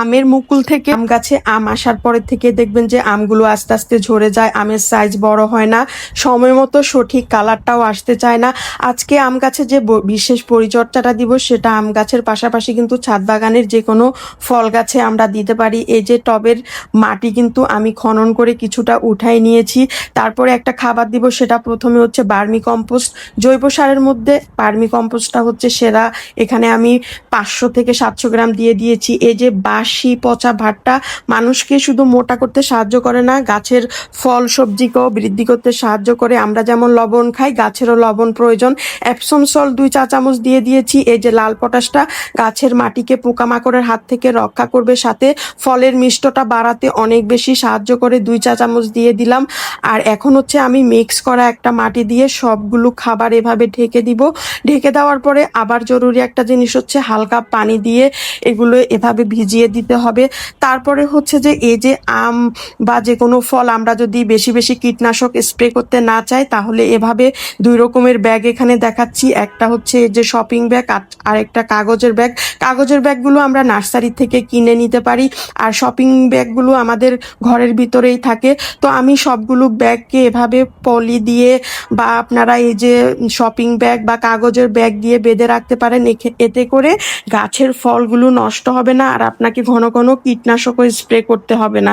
আমের মুকুল থেকে আম গাছে আম আসার পরের থেকে দেখবেন যে আমগুলো আস্তে আস্তে ঝরে যায়, আমের সাইজ বড় হয় না, সময় মতো সঠিক কালারটাও আসতে চায় না। আজকে আম গাছে যে বিশেষ পরিচর্যাটা দিব সেটা আম গাছের পাশাপাশি কিন্তু ছাদ বাগানের যে কোনো ফল গাছে আমরা দিতে পারি। এই যে টবের মাটি কিন্তু আমি খনন করে কিছুটা উঠাই নিয়েছি, তারপরে একটা খাবার দিব, সেটা প্রথমে হচ্ছে বার্মি কম্পোস্ট। জৈব সারের মধ্যে বার্মি কম্পোস্টটা হচ্ছে সেরা। এখানে আমি 500 থেকে 700 গ্রাম দিয়ে দিয়েছি। এই যে বাসি পচা ভাতটা মানুষকে শুধু মোটা করতে সাহায্য করে না, গাছের ফল সবজিকেও বৃদ্ধি করতে সাহায্য করে। আমরা যেমন লবণ খাই, গাছেরও লবণ প্রয়োজন। এপসম সল্ট 2 চা চামচ দিয়ে দিয়েছি। এই যে লাল পটাশটা গাছের মাটিকে পোকামাকড়ের হাত থেকে রক্ষা করবে, সাথে ফলের মিষ্টতা বাড়াতে অনেক বেশি সাহায্য করে, 2 চা চামচ দিয়ে দিলাম। আর এখন হচ্ছে আমি মিক্স করা একটা মাটি দিয়ে সবগুলো খাবার এভাবে ঢেকে দিব। ঢেকে দেওয়ার পরে আবার জরুরি একটা জিনিস হচ্ছে হালকা পানি দিয়ে এগুলো এভাবে ভিজিয়ে দিতে হবে। তারপরে হচ্ছে যে এই যে আম বা যে কোনো ফল আমরা যদি বেশি বেশি কীটনাশক স্প্রে করতে না চাই, তাহলে এভাবে 2 রকমের ব্যাগ এখানে দেখাচ্ছি। একটা হচ্ছে এই যে শপিং ব্যাগ, আর একটা কাগজের ব্যাগ। কাগজের ব্যাগগুলো আমরা নার্সারি থেকে কিনে নিতে পারি, আর শপিং ব্যাগগুলো আমাদের ঘরের ভিতরেই থাকে। তো আমি সবগুলো ব্যাগকে এভাবে পলি দিয়ে বা আপনারা এই যে শপিং ব্যাগ বা কাগজের ব্যাগ দিয়ে বেঁধে রাখতে পারেন। এতে করে গাছের ফলগুলো নষ্ট হবে না, আর আপনাকে ঘন ঘন কীটনাশকও স্প্রে করতে হবে না।